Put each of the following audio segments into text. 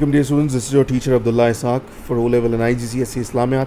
Welcome dear students, this is your teacher Abdullah Isaaq for O-Level and IGCSE Islamiyat.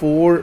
4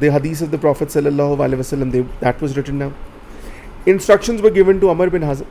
the hadith of the Prophet sallallahu alaihi wasallam, that was written down. Instructions were given to Amr bin Hazm.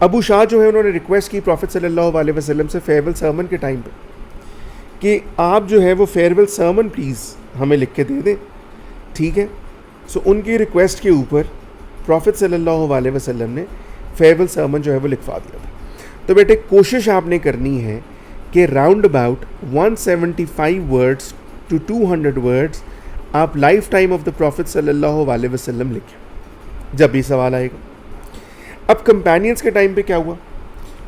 ابو شاہ جو ہے انہوں نے request کی profit صلی اللہ علیہ وسلم سے فیئرویل سرمن کے ٹائم پہ کہ آپ جو ہے وہ فیئرویل سرمن پلیز ہمیں لکھ کے دے دیں. ٹھیک ہے, سو ان کی ریکویسٹ کے اوپر پروفٹ صلی اللہ علیہ وسلم نے فیئرویل سرمن جو ہے وہ لکھوا دیا تھا. تو بیٹے کوشش آپ نے کرنی ہے کہ round about 175 words to 200 words آپ life time of the prophet صلی اللہ علیہ وسلم لکھیں جب بھی سوال آئے گا. اب کمپینینس کے ٹائم پہ کیا ہوا؟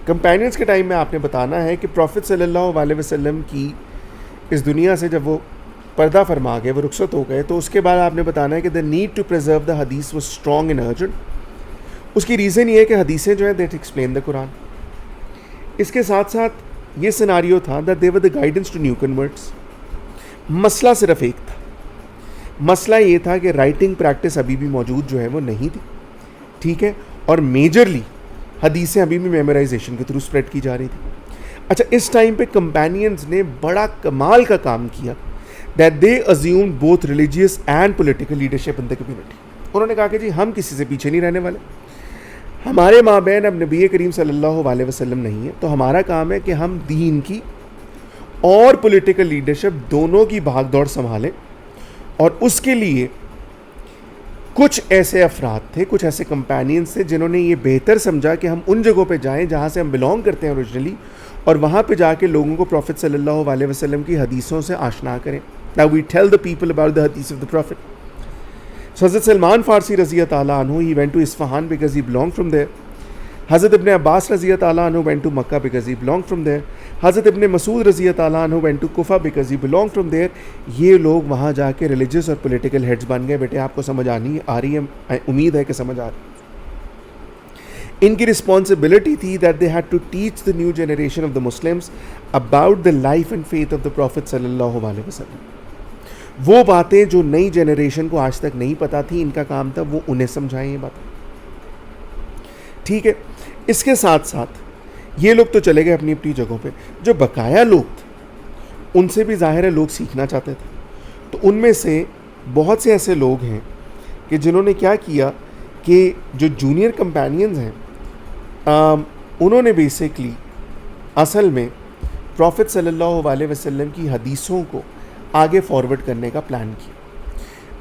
کمپینینس کے ٹائم میں آپ نے بتانا ہے کہ پروفٹ صلی اللہ علیہ وسلم کی اس دنیا سے جب وہ پردہ فرما گئے, وہ رخصت ہو گئے, تو اس کے بعد آپ نے بتانا ہے کہ دا نیڈ ٹو پریزرو دا حدیث واز اسٹرانگ اینڈ ارجنٹ. اس کی ریزن یہ ہے کہ حدیثیں جو ہیں دیٹ ایکسپلین دا قرآن. اس کے ساتھ ساتھ یہ سیناریو تھا that they were the guidance to new converts. مسئلہ صرف ایک تھا, مسئلہ یہ تھا کہ رائٹنگ پریکٹس ابھی بھی موجود جو ہے وہ نہیں تھی. ٹھیک ہے, اور میجرلی حدیثیں ابھی بھی میمورائزیشن کے تھرو اسپریڈ کی جا رہی تھی. اچھا, اس ٹائم پہ کمپینینز نے بڑا کمال کا کام کیا that they assumed both religious and political leadership in the community. انہوں نے کہا کہ جی ہم کسی سے پیچھے نہیں رہنے والے, ہمارے مابین اب نبی کریم صلی اللہ علیہ وسلم نہیں ہے, تو ہمارا کام ہے کہ ہم دین کی اور پولیٹیکل لیڈرشپ دونوں کی بھاگ دوڑ سنبھالیں. اور اس کے لیے کچھ ایسے افراد تھے, کچھ ایسے کمپینینز تھے جنہوں نے یہ بہتر سمجھا کہ ہم ان جگہوں پہ جائیں جہاں سے ہم بلونگ کرتے ہیں اوریجنلی, اور وہاں پہ جا کے لوگوں کو پروفٹ صلی اللہ علیہ وسلم کی حدیثوں سے آشنا کریں. Now we tell the people about the hadith of the Prophet. So Hazrat Salman Farsi رضی اللہ عنہ, he went to Isfahan because he belonged from there. Hazrat Ibn Abbas رضی اللہ عنہ went to Makkah because he belonged from there. Hazrat Ibn Masud رضی اللہ عنہ went to Kufa because he belonged from there. یہ لوگ وہاں جا کے religious اور پولیٹیکل ہیڈز بن گئے. بیٹے آپ کو سمجھ آ رہی ہے, امید ہے کہ سمجھ آ رہی ہے. ان کی رسپانسبلٹی تھی that they had to teach the new generation of the Muslims about the life and faith of the Prophet صلی اللہ علیہ وسلم. وہ باتیں جو نئی جنریشن کو آج تک نہیں پتہ تھی, ان کا کام تھا وہ انہیں سمجھائیں یہ باتیں. ٹھیک ہے, اس کے ساتھ ساتھ یہ لوگ تو چلے گئے اپنی اپنی جگہوں پہ, جو بقایا لوگ تھے ان سے بھی ظاہر ہے لوگ سیکھنا چاہتے تھے. تو ان میں سے بہت سے ایسے لوگ ہیں کہ جنہوں نے کیا کیا کہ جو جونیئر کمپینینز ہیں انہوں نے بیسکلی اصل میں پروفٹ صلی اللہ علیہ وسلم کی حدیثوں کو آگے فارورڈ کرنے کا پلان کیا.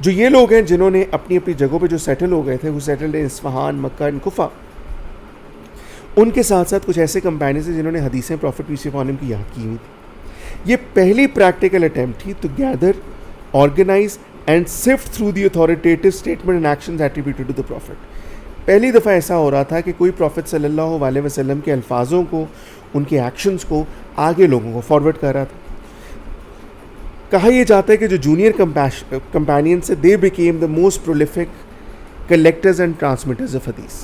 جو یہ لوگ ہیں جنہوں نے اپنی اپنی جگہوں پہ جو سیٹل ہو گئے تھے, وہ settled in Isfahan, Mecca and Kufa, ان کے ساتھ ساتھ کچھ ایسے کمپینینز ہیں جنہوں نے حدیثیں پروفٹ پیس اپان ہم کی یاد کی ہوئی تھی. یہ پہلی پریکٹیکل اٹیمپٹ تھی to gather, organise and sift through the authoritative statement and actions attributed to the prophet. پہلی دفعہ ایسا ہو رہا تھا کہ کوئی پروفٹ صلی اللہ علیہ وسلم کے الفاظوں کو, ان کے ایکشنز کو آگے لوگوں کو فارورڈ کر رہا تھا. کہا یہ جاتا ہے کہ جو جونیئر کمپینینز سے they became the most prolific collectors and transmitters of حدیث.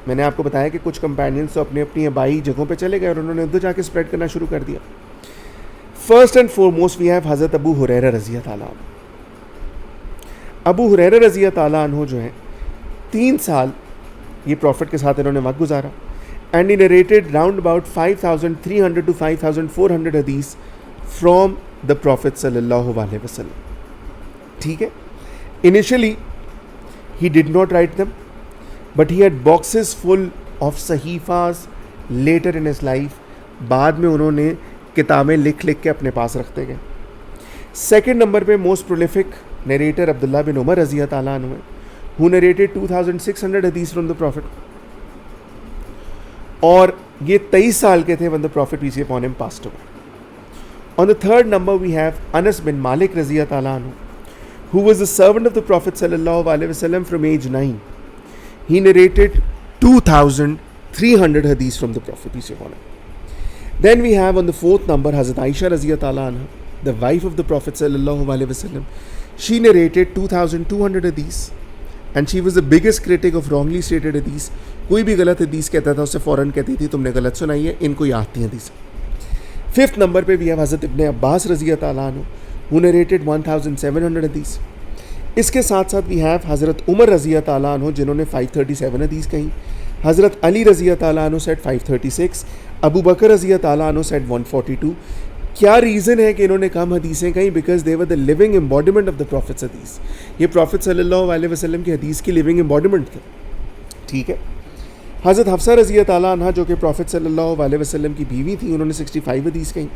میں نے آپ کو بتایا کہ کچھ کمپینینز تو اپنی اپنی آبائی جگہوں پہ چلے گئے اور انہوں نے ادھر جا کے اسپریڈ کرنا شروع کر دیا. First and foremost we have حضرت ابو ہریرہ رضی تعالیٰ عنہ. ابو ہریرہ رضی تعالیٰ عنہ جو ہیں 3 سال یہ پروفٹ کے ساتھ انہوں نے وقت گزارا, and he narrated round about 5300 to 5400 حدیث فرام دا پروفٹ صلی اللہ علیہ وسلم. ٹھیک ہے, initially he did not write them but he had boxes full of صحیفاز لیٹر ان ہز لائف. بعد میں انہوں نے کتابیں لکھ کے اپنے پاس رکھتے گئے. سیکنڈ نمبر پہ موسٹ پرولیفک نیریٹر عبداللہ بن عمر رضی تعالیٰ عنہ ہیں, who narrated 2600 hadith from the Prophet. اور یہ 23 سال کے تھے when the Prophet peace be upon him passed away. On the third number we have Anas bin Malik رضی تعالیٰ عنہ, who was the servant of the Prophet sallallahu alaihi wasallam from age 9. He narrated 2300 hadith from the Prophet peace be upon him. Then we have on the fourth number Hazrat Aisha رضی تعالیٰ عنہ, the wife of the Prophet sallallahu alaihi wasallam. She narrated 2200 hadith. And she was the biggest Currituck of wrongly stated حدیث. کوئی بھی غلط حدیث کہتا تھا اسے فوراً کہتی تھی تم نے غلط سنائی ہے, ان کو یاد تھی حدیث. ففتھ نمبر پہ بھی ہے حضرت ابن عباس رضی تعالیٰ عنہ, who narrated 1700 حدیث. اس کے ساتھ ساتھ وی ہیو حضرت عمر رضی تعالیٰ عنہ جنہوں نے 537 حدیث کہیں. حضرت علی رضی تعالیٰ عنہ سیٹ 536. ابو بکر رضی تعالیٰ عنہ سیٹ 142. کیا ریزن ہے کہ انہوں نے کم حدیثیں کہیں؟ Because they were the living embodiment of the prophet's حدیث. یہ پروفٹ صلی اللہ علیہ وسلم کی حدیث کی لیونگ امبوڈیمنٹ تھے. ٹھیک ہے, حضرت حفصہ رضی تعالیٰ عنہ جو کہ پروفٹ صلی اللہ علیہ وسلم کی بیوی تھی, انہوں نے 65 حدیث کہیں.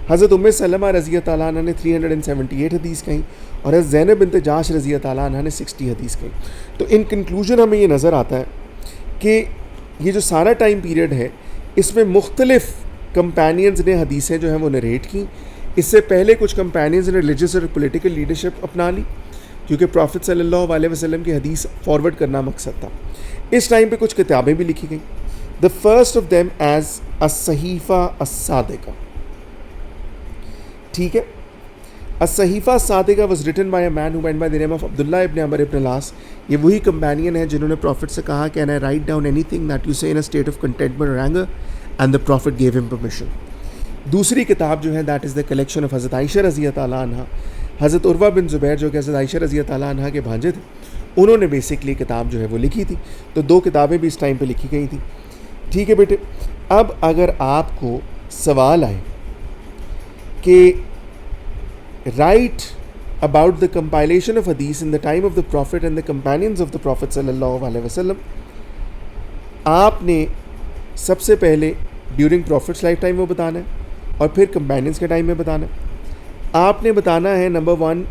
حضرت ام سلمہ رضی تعالیٰ عنہ نے 378 حدیث کہیں, اور حضرت زینب بنت جاش رضی تعالیٰ عنہ نے 60 حدیث کہیں. تو ان کنکلوژن ہمیں یہ نظر آتا ہے کہ یہ جو سارا ٹائم پیریڈ ہے اس میں مختلف کمپینینز نے حدیثیں جو ہیں وہ نریٹ کی. اس سے پہلے کچھ کمپینینز نے ریلیجس اور پولیٹیکل لیڈرشپ اپنا لی, کیونکہ پروفٹ صلی اللہ علیہ وسلم کی حدیث فارورڈ کرنا مقصد تھا. اس ٹائم پہ کچھ کتابیں بھی لکھی گئیں. The first of them is الصحیفہ الصادقہ. ٹھیک ہے, الصحیفہ الصادقہ was written by a man who went by the name of عبداللہ ابن عمر ابن العاص. یہ وہی کمپینین ہیں جنہوں نے پروفٹ سے کہا کہ I write down anything that you say in a state of contentment or anger, and the prophet gave him permission. دوسری کتاب جو ہے that is the collection of حضرت عائشہ رضی تعالیٰ عنہ. حضرت عروہ بن زبیر جو کہ حضرت عائشہ رضی تعالیٰ عنہ کے بھانجے تھے, انہوں نے بیسکلی کتاب جو ہے وہ لکھی تھی. تو 2 کتابیں بھی اس ٹائم پہ لکھی گئی تھیں. ٹھیک ہے بیٹے, اب اگر آپ کو سوال آئے کہ right about the compilation of hadith in the time of the Prophet and the companions of the Prophet صلی اللہ علیہ وسلم, آپ نے سب سے پہلے ڈیورنگ پروفٹس لائف ٹائم وہ بتانا ہے, اور پھر کمپینینس کے ٹائم میں بتانا ہے. آپ نے بتانا ہے نمبر 1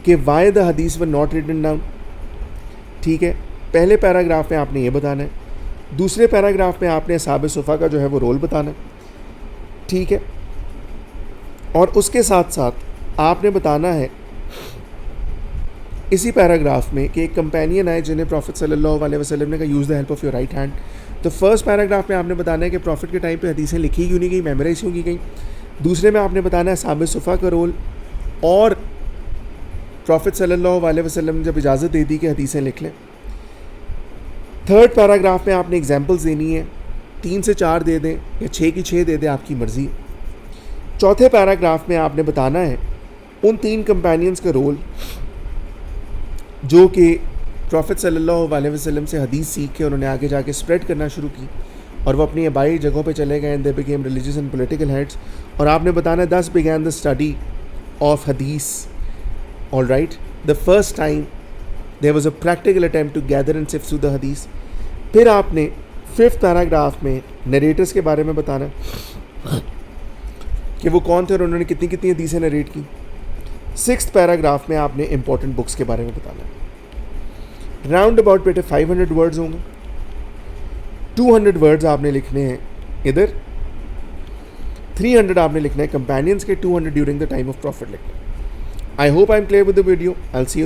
کہ why the hadith were not written down. ٹھیک ہے, پہلے پیراگراف میں آپ نے یہ بتانا ہے. دوسرے پیراگراف میں آپ نے اصحاب صفا کا جو ہے وہ رول بتانا ہے. ٹھیک ہے, اور اس کے ساتھ ساتھ آپ نے بتانا ہے اسی پیراگراف میں کہ ایک کمپینین آئے جنہیں پروفٹ صلی اللہ علیہ وسلم نے کہا use the help of your right hand. تو فرسٹ پیراگراف میں آپ نے بتانا ہے کہ پروفٹ کے ٹائم پہ حدیثیں لکھی کیوں نہیں گئی, میمورائز کیوں کی گئی. دوسرے میں آپ نے بتانا ہے اصحاب صفا کا رول, اور پروفٹ صلی اللہ علیہ وسلم نے جب اجازت دے دی کہ حدیثیں لکھ لیں. تھرڈ پیراگراف میں آپ نے ایگزامپلز دینی ہے, 3 سے 4 دے دیں یا 6 کی 6 دے دیں, آپ کی مرضی. چوتھے پیراگراف میں آپ نے بتانا ہے ان 3 کمپینینز کا رول جو کہ پروفٹ صلی اللہ علیہ وسلم سے حدیث سیکھ کے انہوں نے آگے جا کے اسپریڈ کرنا شروع کی, اور وہ اپنی آبائی جگہوں پہ چلے گئے. They became religious and political heads. اور آپ نے بتانا ہے 10 began the study of حدیث. all right, the first time there was a practical attempt to gather and sift through the حدیث. پھر آپ نے 5th پیراگراف میں نریٹرز کے بارے میں بتانا ہے کہ وہ کون تھے اور انہوں نے کتنی کتنی حدیثیں نریٹ کی. 6th پیراگراف میں آپ نے امپورٹنٹ بکس کے بارے میں بتانا ہے. راؤنڈ اباؤٹ بیٹے 500 ورڈز ہوں گے. 200 ورڈز آپ نے لکھنے ہیں ادھر, 300 آپ نے لکھنا ہے کمپینینز کے, 200 during the time of profit لکھنا ہے. I hope I am clear with the video. I see you.